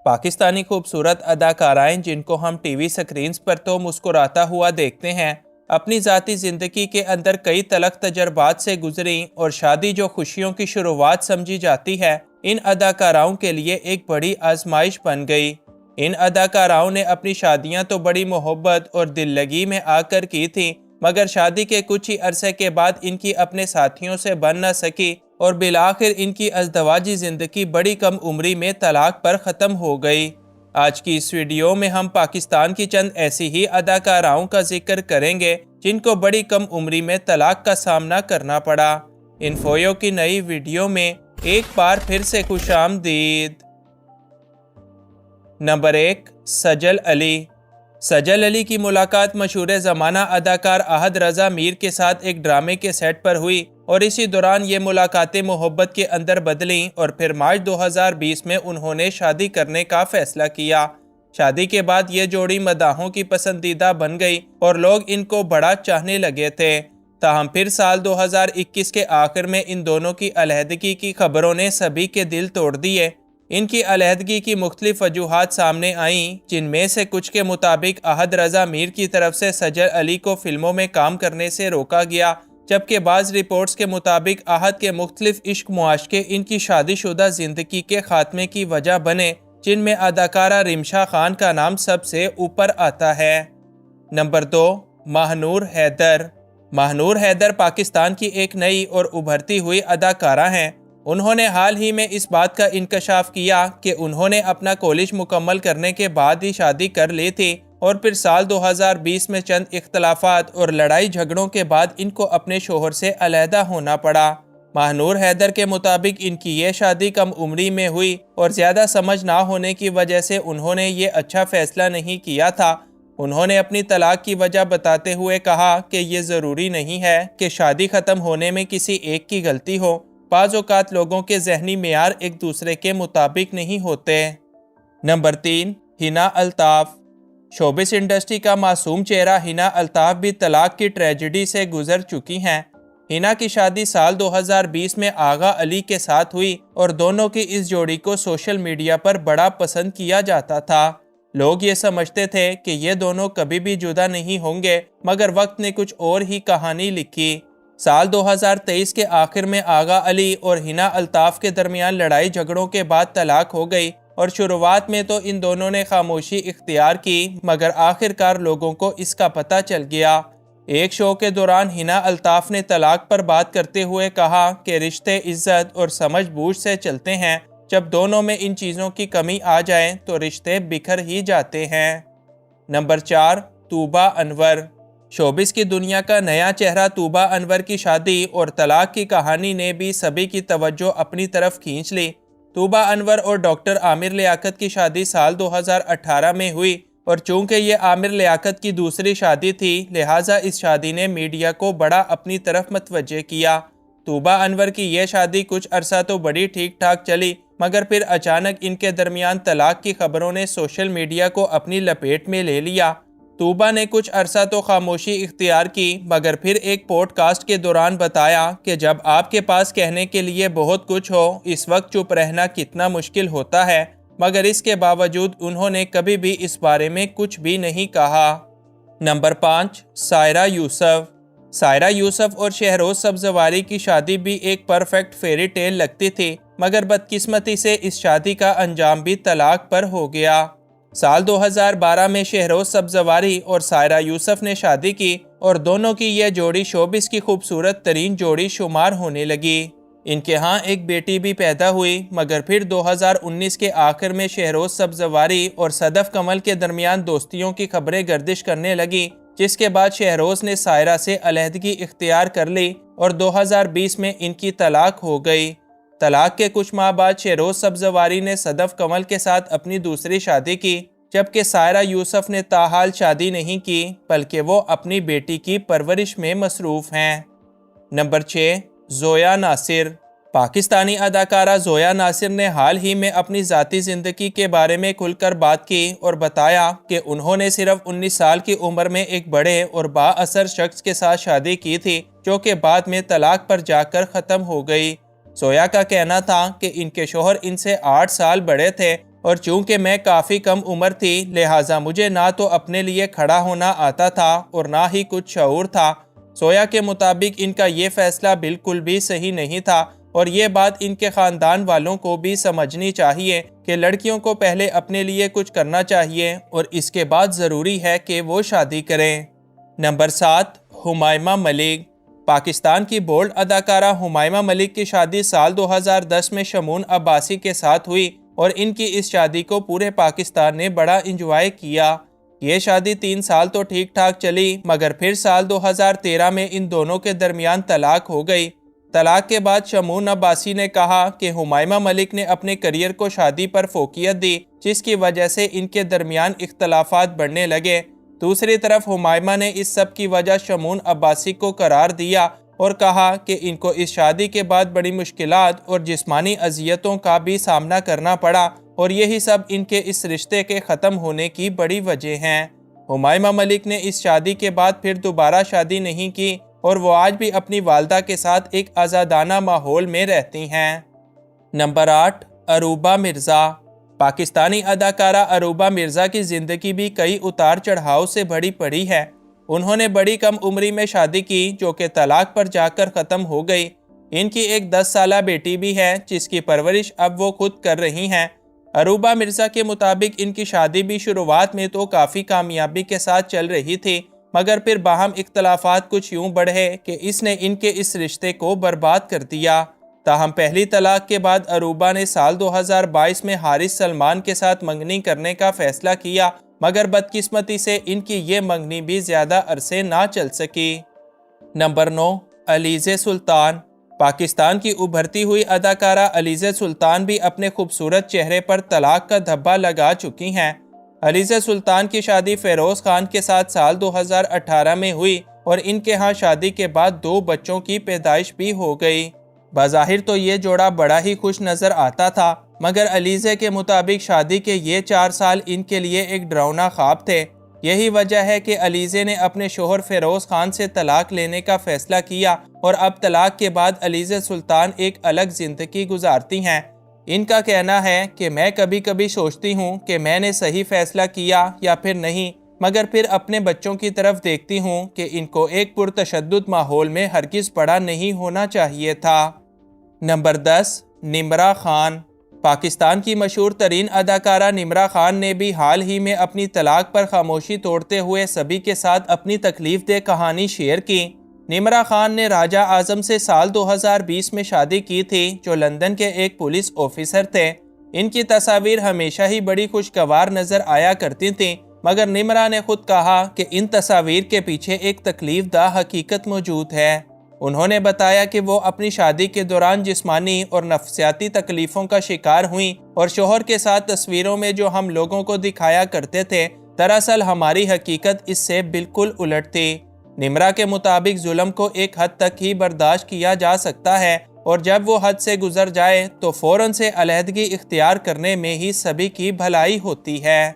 पाकिस्तानी खूबसूरत अदाकाराएं जिनको हम टीवी स्क्रीन्स पर तो मुस्कुराता हुआ देखते हैं, अपनी ज़ाती ज़िंदगी के अंदर कई तलख तजर्बात से गुजरी और शादी जो खुशियों की शुरुआत समझी जाती है, इन अदाकाराओं के लिए एक बड़ी आजमाइश बन गई। इन अदाकाराओं ने अपनी शादियां तो बड़ी मोहब्बत और दिल लगी में आकर की थी, मगर शादी के कुछ ही अरसे के बाद इनकी अपने साथियों से बन न सकी और बिलाखिर इनकी अज़दवाजी ज़िंदगी बड़ी कम उम्री में तलाक पर ख़त्म हो गई। आज की इस वीडियो में हम पाकिस्तान की चंद ऐसी ही अदाकाराओं का जिक्र करेंगे जिनको बड़ी कम उम्री में तलाक का सामना करना पड़ा। इन्फोयो की नई वीडियो में एक बार फिर से खुशामदीद। नंबर 1, सजल अली। सजल अली की मुलाकात मशहूर ज़माना अदाकार अहद रज़ा मीर के साथ एक ड्रामे के सेट पर हुई और इसी दौरान ये मुलाकातें मोहब्बत के अंदर बदलीं और फिर मार्च 2020 में उन्होंने शादी करने का फैसला किया। शादी के बाद ये जोड़ी मदाहों की पसंदीदा बन गई और लोग इनको बड़ा चाहने लगे थे। ताहम फिर साल 2021 के आखिर में इन दोनों की अलहदगी की खबरों ने सभी के दिल तोड़ दिए। इनकी अलहदगी की मुख्तलिफ वजूहात सामने आईं, जिनमें से कुछ के मुताबिक अहद रज़ा मीर की तरफ से सजल अली को फिल्मों में काम करने से रोका गया, जबकि बाज़ रिपोर्ट्स के मुताबिक अहद के मुख्तलिफ इश्क मुआशके इनकी शादीशुदा ज़िंदगी के खात्मे की वजह बने, जिनमें अदाकारा रिमशा खान का नाम सबसे ऊपर आता है। नंबर 2, महानूर हैदर। महानूर हैदर पाकिस्तान की एक नई और उभरती हुई अदाकारा हैं। उन्होंने हाल ही में इस बात का इंकशाफ किया कि उन्होंने अपना कॉलेज मुकम्मल करने के बाद ही शादी कर ली थी और फिर साल 2020 में चंद इख्तलाफात और लड़ाई झगड़ों के बाद इनको अपने शोहर से अलहदा होना पड़ा। महानूर हैदर के मुताबिक इनकी ये शादी कम उम्री में हुई और ज़्यादा समझ ना होने की वजह से उन्होंने ये अच्छा फ़ैसला नहीं किया था। उन्होंने अपनी तलाक की वजह बताते हुए कहा कि ये ज़रूरी नहीं है कि शादी ख़त्म होने में किसी एक की गलती हो। बाज़ औक़ात लोगों के ज़हनी मेयार एक दूसरे के मुताबिक नहीं होते। Number 3, Hina Altaf. Showbiz industry का मासूम चेहरा हिना अल्ताफ़ भी तलाक की ट्रेजेडी से गुजर चुकी हैं। हिना की शादी साल 2020 में आगा अली के साथ हुई और दोनों की इस जोड़ी को सोशल मीडिया पर बड़ा पसंद किया जाता था। लोग ये समझते थे कि ये दोनों कभी भी जुदा नहीं होंगे, मगर वक्त ने कुछ और ही कहानी लिखी। साल 2023 के आखिर में आगा अली और हिना अल्ताफ़ के दरमियान लड़ाई झगड़ों के बाद तलाक हो गई और शुरुआत में तो इन दोनों ने खामोशी इख्तियार की, मगर आखिरकार लोगों को इसका पता चल गया। एक शो के दौरान हिना अल्ताफ़ ने तलाक पर बात करते हुए कहा कि रिश्ते इज्जत और समझ बूझ से चलते हैं, जब दोनों में इन चीज़ों की कमी आ जाए तो रिश्ते बिखर ही जाते हैं। नंबर 4, तूबा अनवर। शोबिस की दुनिया का नया चेहरा तूबा अनवर की शादी और तलाक की कहानी ने भी सभी की तवज्जो अपनी तरफ खींच ली। तूबा अनवर और डॉक्टर आमिर लियाकत की शादी साल 2018 में हुई और चूंकि ये आमिर लियाकत की दूसरी शादी थी, लिहाजा इस शादी ने मीडिया को बड़ा अपनी तरफ मतवज्जे किया। तूबा अनवर की यह शादी कुछ अरसा तो बड़ी ठीक ठाक चली, मगर फिर अचानक इनके दरमियान तलाक की खबरों ने सोशल मीडिया को अपनी लपेट में ले लिया। तूबा ने कुछ अरसा तो खामोशी इख्तियार की, मगर फिर एक पॉडकास्ट के दौरान बताया कि जब आपके पास कहने के लिए बहुत कुछ हो, इस वक्त चुप रहना कितना मुश्किल होता है, मगर इसके बावजूद उन्होंने कभी भी इस बारे में कुछ भी नहीं कहा। नंबर 5, सायरा यूसुफ। सायरा यूसुफ और शहरोज सब्ज़वारी की शादी भी एक परफेक्ट फेरी टेल लगती थी, मगर बदकिस्मती से इस शादी का अंजाम भी तलाक पर हो गया। साल 2012 में शहरोज सब्ज़वारी और सायरा यूसुफ ने शादी की और दोनों की यह जोड़ी शोबिस की खूबसूरत तरीन जोड़ी शुमार होने लगी। इनके यहाँ एक बेटी भी पैदा हुई, मगर फिर 2019 के आखिर में शहरोज सब्ज़वारी और सदफ कमल के दरमियान दोस्तियों की खबरें गर्दिश करने लगी, जिसके बाद शहरोज ने सायरा से अलहदगी इख्तियार कर ली और 2020 में इनकी तलाक हो गई। तलाक के कुछ माह बाद शहरोज सब्ज़वारी ने सदफ कमल के साथ अपनी दूसरी शादी की, जबकि सायरा यूसुफ ने ताहाल शादी नहीं की, बल्कि वो अपनी बेटी की परवरिश में मसरूफ़ हैं। नंबर 6, ज़ोया नासिर। पाकिस्तानी अदाकारा ज़ोया नासिर ने हाल ही में अपनी ज़ाती ज़िंदगी के बारे में खुलकर बात की और बताया कि उन्होंने सिर्फ 19 साल की उम्र में एक बड़े और बाअसर शख्स के साथ शादी की थी, जो कि बाद में तलाक पर जाकर ख़त्म हो गई। ज़ोया का कहना था कि इनके शोहर इनसे 8 साल बड़े थे اور چونکہ میں کافی کم عمر تھی لہٰذا مجھے نہ تو اپنے لیے کھڑا ہونا آتا تھا اور نہ ہی کچھ شعور تھا۔ سویا کے مطابق ان کا یہ فیصلہ بالکل بھی صحیح نہیں تھا اور یہ بات ان کے خاندان والوں کو بھی سمجھنی چاہیے کہ لڑکیوں کو پہلے اپنے لیے کچھ کرنا چاہیے اور اس کے بعد ضروری ہے کہ وہ شادی کریں۔ نمبر 7، ہمائمہ ملک۔ پاکستان کی بولڈ اداکارہ ہمائمہ ملک کی شادی سال 2010 میں شمون عباسی کے ساتھ ہوئی اور ان کی اس شادی کو پورے پاکستان نے بڑا انجوائے کیا۔ یہ شادی 3 سال تو ٹھیک ٹھاک چلی مگر پھر سال 2013 میں ان دونوں کے درمیان طلاق ہو گئی۔ طلاق کے بعد شمون عباسی نے کہا کہ ہمائمہ ملک نے اپنے کریئر کو شادی پر فوقیت دی جس کی وجہ سے ان کے درمیان اختلافات بڑھنے لگے۔ دوسری طرف ہمائمہ نے اس سب کی وجہ شمون عباسی کو قرار دیا اور کہا کہ ان کو اس شادی کے بعد بڑی مشکلات اور جسمانی اذیتوں کا بھی سامنا کرنا پڑا اور یہی سب ان کے اس رشتے کے ختم ہونے کی بڑی وجہ ہیں۔ ہمائمہ ملک نے اس شادی کے بعد پھر دوبارہ شادی نہیں کی اور وہ آج بھی اپنی والدہ کے ساتھ ایک آزادانہ ماحول میں رہتی ہیں۔ نمبر 8، اروبہ مرزا۔ پاکستانی اداکارہ اروبہ مرزا کی زندگی بھی کئی اتار چڑھاؤ سے بھری پڑی ہے۔ انہوں نے بڑی کم عمری میں شادی کی جو کہ طلاق پر جا کر ختم ہو گئی۔ ان کی ایک 10 سالہ بیٹی بھی ہے جس کی پرورش اب وہ خود کر رہی ہیں۔ اروبہ مرزا کے مطابق ان کی شادی بھی شروعات میں تو کافی کامیابی کے ساتھ چل رہی تھی مگر پھر باہم اختلافات کچھ یوں بڑھے کہ اس نے ان کے اس رشتے کو برباد کر دیا۔ تاہم پہلی طلاق کے بعد اروبہ نے سال 2022 میں حارث سلمان کے ساتھ منگنی کرنے کا فیصلہ کیا مگر بدقسمتی سے ان کی یہ منگنی بھی زیادہ عرصے نہ چل سکی۔ نمبر 9، علیزہ سلطان۔ پاکستان کی ابھرتی ہوئی اداکارہ علیزہ سلطان بھی اپنے خوبصورت چہرے پر طلاق کا دھبا لگا چکی ہیں۔ علیزہ سلطان کی شادی فیروز خان کے ساتھ سال 2018 میں ہوئی اور ان کے ہاں شادی کے بعد 2 بچوں کی پیدائش بھی ہو گئی۔ بظاہر تو یہ جوڑا بڑا ہی خوش نظر آتا تھا مگر علیزہ کے مطابق شادی کے یہ 4 سال ان کے لیے ایک ڈراؤنا خواب تھے۔ یہی وجہ ہے کہ علیزہ نے اپنے شوہر فیروز خان سے طلاق لینے کا فیصلہ کیا اور اب طلاق کے بعد علیزہ سلطان ایک الگ زندگی گزارتی ہیں۔ ان کا کہنا ہے کہ میں کبھی کبھی سوچتی ہوں کہ میں نے صحیح فیصلہ کیا یا پھر نہیں مگر پھر اپنے بچوں کی طرف دیکھتی ہوں کہ ان کو ایک پرتشدد ماحول میں ہرگز بڑا نہیں ہونا چاہیے تھا۔ نمبر 10، نمرہ خان۔ پاکستان کی مشہور ترین اداکارہ نمرہ خان نے بھی حال ہی میں اپنی طلاق پر خاموشی توڑتے ہوئے سبھی کے ساتھ اپنی تکلیف دہ کہانی شیئر کی۔ نمرہ خان نے راجہ اعظم سے سال 2020 میں شادی کی تھی جو لندن کے ایک پولیس آفیسر تھے۔ ان کی تصاویر ہمیشہ ہی بڑی خوشگوار نظر آیا کرتی تھیں مگر نمرہ نے خود کہا کہ ان تصاویر کے پیچھے ایک تکلیف دہ حقیقت موجود ہے۔ انہوں نے بتایا کہ وہ اپنی شادی کے دوران جسمانی اور نفسیاتی تکلیفوں کا شکار ہوئیں اور شوہر کے ساتھ تصویروں میں جو ہم لوگوں کو دکھایا کرتے تھے دراصل ہماری حقیقت اس سے بالکل الٹ تھی۔ نمرہ کے مطابق ظلم کو ایک حد تک ہی برداشت کیا جا سکتا ہے اور جب وہ حد سے گزر جائے تو فوراً سے علیحدگی اختیار کرنے میں ہی سبھی کی بھلائی ہوتی ہے۔